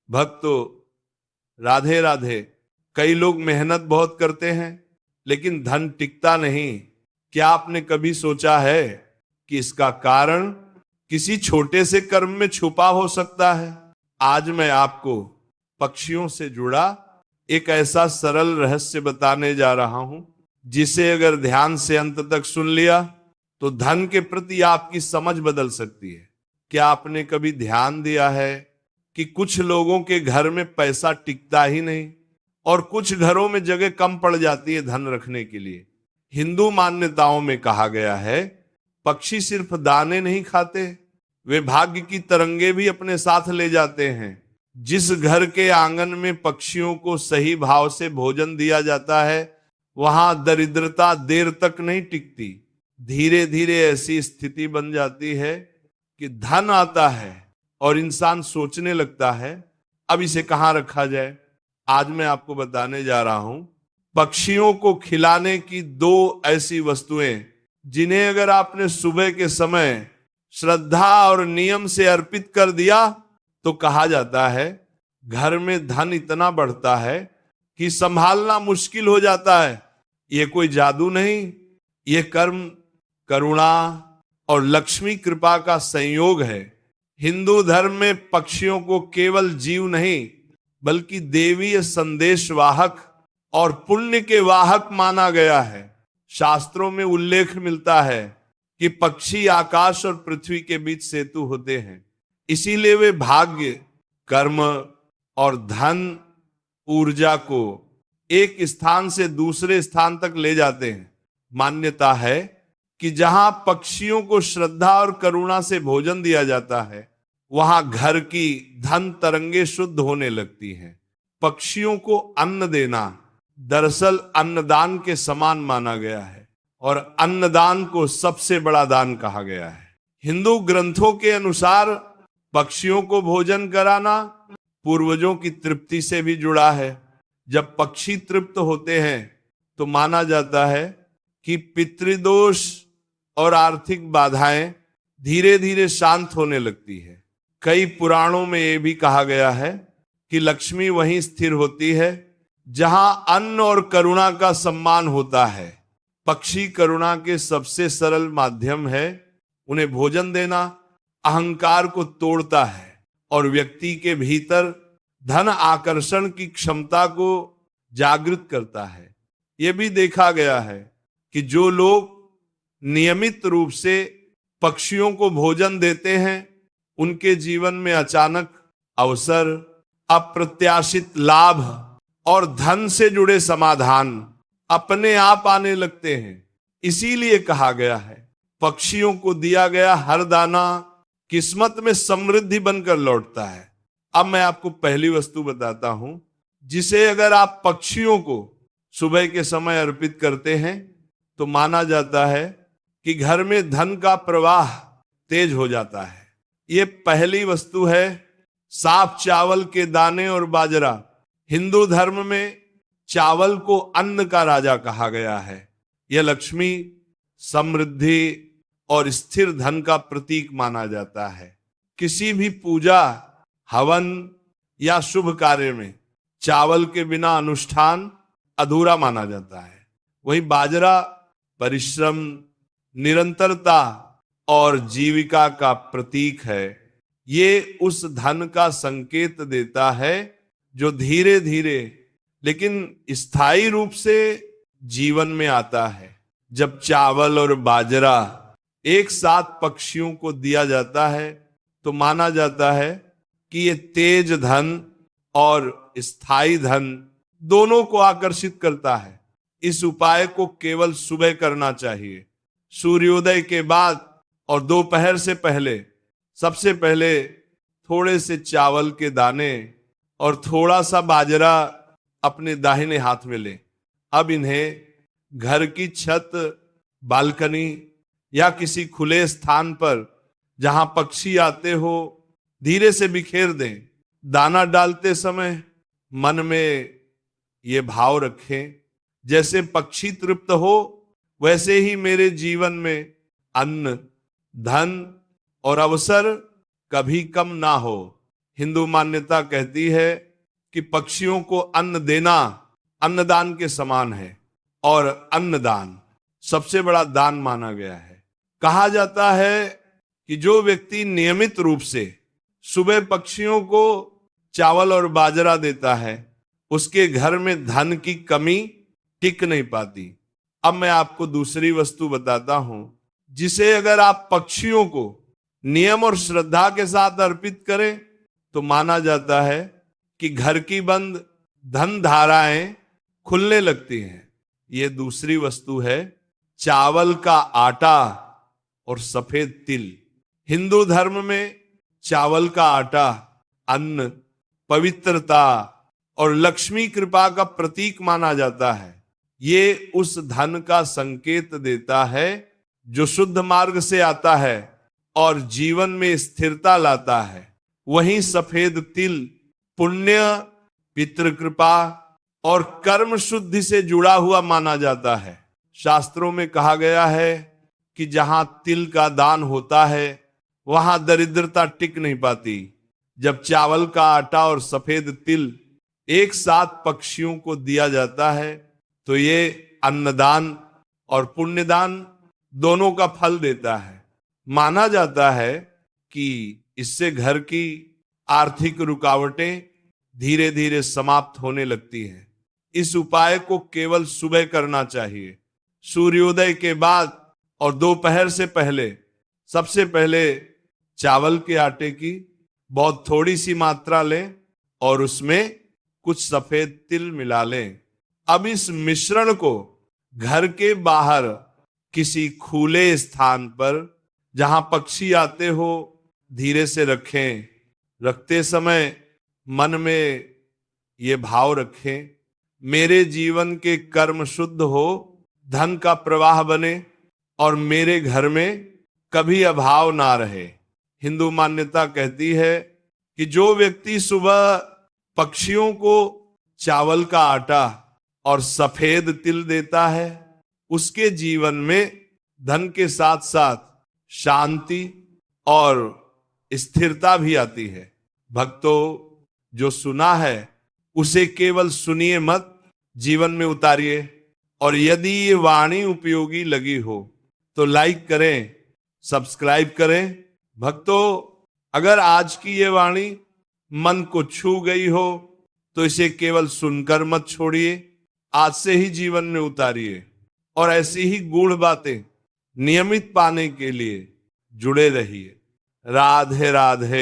भक्तों, राधे राधे। कई लोग मेहनत बहुत करते हैं लेकिन धन टिकता नहीं। क्या आपने कभी सोचा है कि इसका कारण किसी छोटे से कर्म में छुपा हो सकता है? आज मैं आपको पक्षियों से जुड़ा एक ऐसा सरल रहस्य बताने जा रहा हूं, जिसे अगर ध्यान से अंत तक सुन लिया तो धन के प्रति आपकी समझ बदल सकती है। क्या आपने कभी ध्यान दिया है कि कुछ लोगों के घर में पैसा टिकता ही नहीं और कुछ घरों में जगह कम पड़ जाती है धन रखने के लिए? हिंदू मान्यताओं में कहा गया है, पक्षी सिर्फ दाने नहीं खाते, वे भाग्य की तरंगे भी अपने साथ ले जाते हैं। जिस घर के आंगन में पक्षियों को सही भाव से भोजन दिया जाता है, वहां दरिद्रता देर तक नहीं टिकती। धीरे धीरे ऐसी स्थिति बन जाती है कि धन आता है और इंसान सोचने लगता है अब इसे कहां रखा जाए। आज मैं आपको बताने जा रहा हूं पक्षियों को खिलाने की दो ऐसी वस्तुएं, जिन्हें अगर आपने सुबह के समय श्रद्धा और नियम से अर्पित कर दिया तो कहा जाता है घर में धन इतना बढ़ता है कि संभालना मुश्किल हो जाता है। ये कोई जादू नहीं, ये कर्म, करुणा और लक्ष्मी कृपा का संयोग है। हिंदू धर्म में पक्षियों को केवल जीव नहीं बल्कि देवीय संदेश वाहक और पुण्य के वाहक माना गया है। शास्त्रों में उल्लेख मिलता है कि पक्षी आकाश और पृथ्वी के बीच सेतु होते हैं, इसीलिए वे भाग्य, कर्म और धन, ऊर्जा को एक स्थान से दूसरे स्थान तक ले जाते हैं। मान्यता है कि जहां पक्षियों को श्रद्धा और करुणा से भोजन दिया जाता है, वहां घर की धन तरंगे शुद्ध होने लगती हैं। पक्षियों को अन्न देना दरअसल अन्नदान के समान माना गया है और अन्नदान को सबसे बड़ा दान कहा गया है। हिंदू ग्रंथों के अनुसार पक्षियों को भोजन कराना पूर्वजों की तृप्ति से भी जुड़ा है। जब पक्षी तृप्त होते हैं तो माना जाता है कि पितृदोष और आर्थिक बाधाएं धीरे धीरे शांत होने लगती है। कई पुराणों में यह भी कहा गया है कि लक्ष्मी वहीं स्थिर होती है जहां अन्न और करुणा का सम्मान होता है। पक्षी करुणा के सबसे सरल माध्यम है। उन्हें भोजन देना अहंकार को तोड़ता है और व्यक्ति के भीतर धन आकर्षण की क्षमता को जागृत करता है। यह भी देखा गया है कि जो लोग नियमित रूप से पक्षियों को भोजन देते हैं, उनके जीवन में अचानक अवसर, अप्रत्याशित लाभ और धन से जुड़े समाधान अपने आप आने लगते हैं। इसीलिए कहा गया है, पक्षियों को दिया गया हर दाना किस्मत में समृद्धि बनकर लौटता है। अब मैं आपको पहली वस्तु बताता हूं, जिसे अगर आप पक्षियों को सुबह के समय अर्पित करते हैं तो माना जाता है कि घर में धन का प्रवाह तेज हो जाता है। ये पहली वस्तु है साफ चावल के दाने और बाजरा। हिंदू धर्म में चावल को अन्न का राजा कहा गया है। यह लक्ष्मी, समृद्धि और स्थिर धन का प्रतीक माना जाता है। किसी भी पूजा, हवन या शुभ कार्य में चावल के बिना अनुष्ठान अधूरा माना जाता है। वहीं बाजरा परिश्रम, निरंतरता और जीविका का प्रतीक है। ये उस धन का संकेत देता है जो धीरे धीरे लेकिन स्थायी रूप से जीवन में आता है। जब चावल और बाजरा एक साथ पक्षियों को दिया जाता है तो माना जाता है कि ये तेज धन और स्थायी धन दोनों को आकर्षित करता है। इस उपाय को केवल सुबह करना चाहिए, सूर्योदय के बाद और दोपहर से पहले। सबसे पहले थोड़े से चावल के दाने और थोड़ा सा बाजरा अपने दाहिने हाथ में लें। अब इन्हें घर की छत, बालकनी या किसी खुले स्थान पर जहां पक्षी आते हो धीरे से बिखेर दें। दाना डालते समय मन में ये भाव रखें, जैसे पक्षी तृप्त हो वैसे ही मेरे जीवन में अन्न, धन और अवसर कभी कम ना हो। हिंदू मान्यता कहती है कि पक्षियों को अन्न देना अन्नदान के समान है और अन्नदान सबसे बड़ा दान माना गया है। कहा जाता है कि जो व्यक्ति नियमित रूप से सुबह पक्षियों को चावल और बाजरा देता है उसके घर में धन की कमी टिक नहीं पाती। अब मैं आपको दूसरी वस्तु बताता हूं जिसे अगर आप पक्षियों को नियम और श्रद्धा के साथ अर्पित करें तो माना जाता है कि घर की बंद धन धाराएं खुलने लगती हैं। ये दूसरी वस्तु है चावल का आटा और सफेद तिल। हिंदू धर्म में चावल का आटा अन्न, पवित्रता और लक्ष्मी कृपा का प्रतीक माना जाता है। ये उस धन का संकेत देता है जो शुद्ध मार्ग से आता है और जीवन में स्थिरता लाता है। वहीं सफेद तिल पुण्य, पितृकृपा और कर्म शुद्धि से जुड़ा हुआ माना जाता है। शास्त्रों में कहा गया है कि जहां तिल का दान होता है वहां दरिद्रता टिक नहीं पाती। जब चावल का आटा और सफेद तिल एक साथ पक्षियों को दिया जाता है तो ये अन्नदान और पुण्यदान दोनों का फल देता है। माना जाता है कि इससे घर की आर्थिक रुकावटें धीरे धीरे समाप्त होने लगती हैं। इस उपाय को केवल सुबह करना चाहिए, सूर्योदय के बाद और दोपहर से पहले। सबसे पहले चावल के आटे की बहुत थोड़ी सी मात्रा लें और उसमें कुछ सफेद तिल मिला लें। अब इस मिश्रण को घर के बाहर किसी खुले स्थान पर जहां पक्षी आते हो धीरे से रखें। रखते समय मन में ये भाव रखें, मेरे जीवन के कर्म शुद्ध हो, धन का प्रवाह बने और मेरे घर में कभी अभाव ना रहे। हिंदू मान्यता कहती है कि जो व्यक्ति सुबह पक्षियों को चावल का आटा और सफेद तिल देता है उसके जीवन में धन के साथ साथ शांति और स्थिरता भी आती है। भक्तों, जो सुना है उसे केवल सुनिए मत, जीवन में उतारिए। और यदि ये वाणी उपयोगी लगी हो तो लाइक करें, सब्सक्राइब करें। भक्तों, अगर आज की ये वाणी मन को छू गई हो तो इसे केवल सुनकर मत छोड़िए, आज से ही जीवन में उतारिए और ऐसी ही गूढ़ बातें नियमित पाने के लिए जुड़े रहिए। राधे राधे।